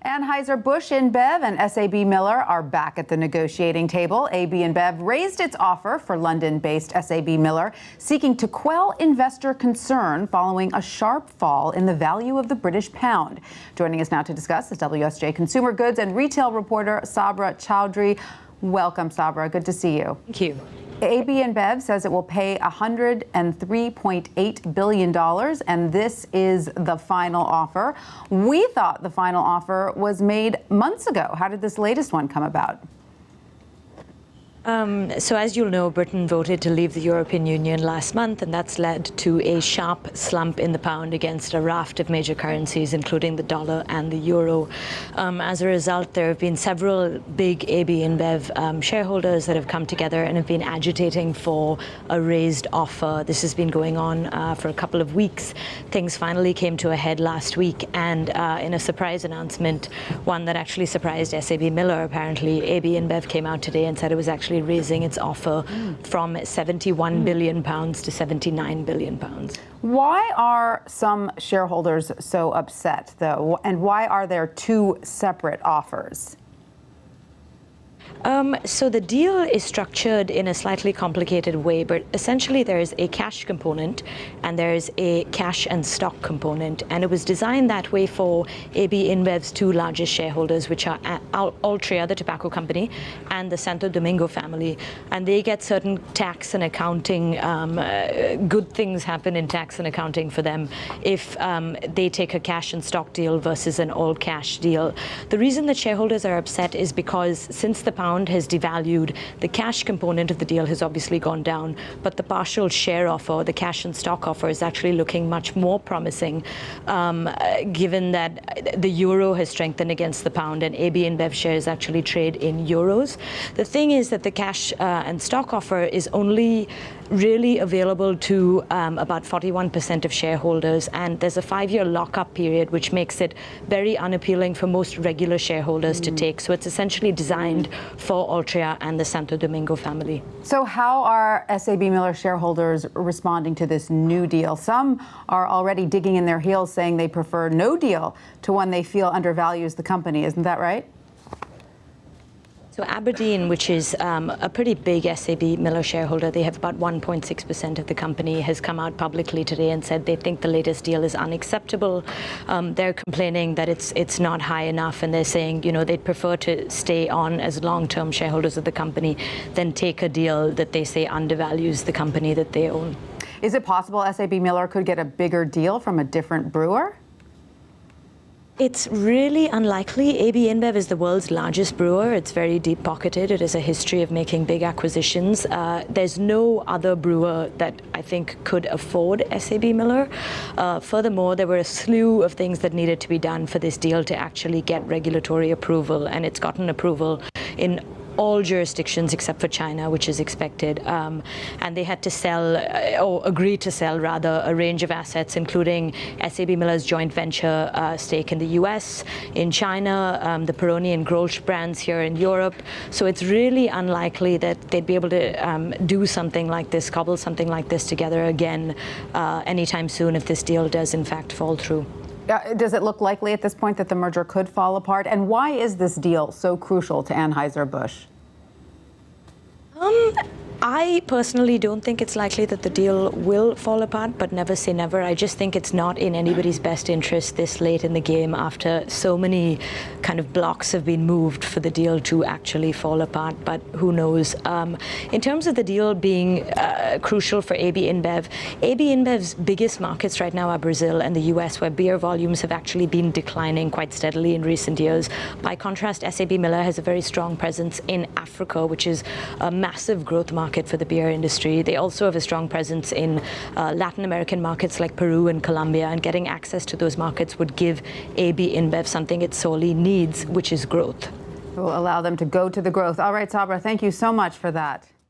Anheuser-Busch InBev and SABMiller are back at the negotiating table. AB InBev raised its offer for London-based SABMiller, seeking to quell investor concern following a sharp fall in the value of the British pound. Joining us now to discuss is WSJ consumer goods and retail reporter Saabira Chaudhuri. Welcome, Saabira. Good to see you. Thank you. AB InBev says it will pay $103.8 billion, and this is the final offer. We thought the final offer was made months ago. How did this latest one come about? So as you'll know, Britain voted to leave the European Union last month, and that's led to a sharp slump in the pound against a raft of major currencies, including the dollar and the euro. As a result, there have been several big AB InBev shareholders that have come together and have been agitating for a raised offer. This has been going on for a couple of weeks. Things finally came to a head last week, and in a surprise announcement, one that actually surprised SABMiller, apparently, AB InBev came out today and said it was actually raising its offer from £71 billion to £79 billion. Why are some shareholders so upset, though, and why are there two separate offers? So the deal is structured in a slightly complicated way, but essentially there is a cash component and there is a cash and stock component, and it was designed that way for AB InBev's two largest shareholders, which are Altria, the tobacco company, and the Santo Domingo family, and they get certain tax and accounting, good things happen in tax and accounting for them if they take a cash and stock deal versus an all-cash deal. The reason that shareholders are upset is because since the pound has devalued, the cash component of the deal has obviously gone down, but the partial share offer, the cash and stock offer, is actually looking much more promising, given that the euro has strengthened against the pound and AB InBev shares actually trade in euros. The thing is that the cash and stock offer is only really available to about 41% of shareholders, and there's a 5-year lockup period, which makes it very unappealing for most regular shareholders to take. So it's essentially designed for Altria and the Santo Domingo family. So how are SABMiller shareholders responding to this new deal? Some are already digging in their heels, saying they prefer no deal to one they feel undervalues the company. Isn't that right? So Aberdeen, which is a pretty big SABMiller shareholder, they have about 1.6% of the company, has come out publicly today and said they think the latest deal is unacceptable. They're complaining that it's not high enough, and they're saying, you know, they'd prefer to stay on as long-term shareholders of the company than take a deal that they say undervalues the company that they own. Is it possible SABMiller could get a bigger deal from a different brewer? It's really unlikely. AB InBev is the world's largest brewer. It's very deep-pocketed. It has a history of making big acquisitions. There's no other brewer that I think could afford SABMiller. Furthermore, there were a slew of things that needed to be done for this deal to actually get regulatory approval, and it's gotten approval in all jurisdictions except for China, which is expected, and they had to sell, or agree to sell rather, a range of assets, including SABMiller's joint venture stake in the US, in China, the Peroni and Grolsch brands here in Europe. So it's really unlikely that they'd be able to do something like this, cobble something like this together again anytime soon if this deal does in fact fall through. Does it look likely at this point that the merger could fall apart? And why is this deal so crucial to Anheuser-Busch? I personally don't think it's likely that the deal will fall apart, but never say never. I just think it's not in anybody's best interest this late in the game, after so many kind of blocks have been moved, for the deal to actually fall apart, but who knows. In terms of the deal being crucial for AB InBev, AB InBev's biggest markets right now are Brazil and the US, where beer volumes have actually been declining quite steadily in recent years. By contrast, SABMiller has a very strong presence in Africa, which is a massive growth market for the beer industry. They also have a strong presence in Latin American markets like Peru and Colombia, and getting access to those markets would give AB InBev something it sorely needs, which is growth. It will allow them to go to the growth. All right, Saabira, thank you so much for that.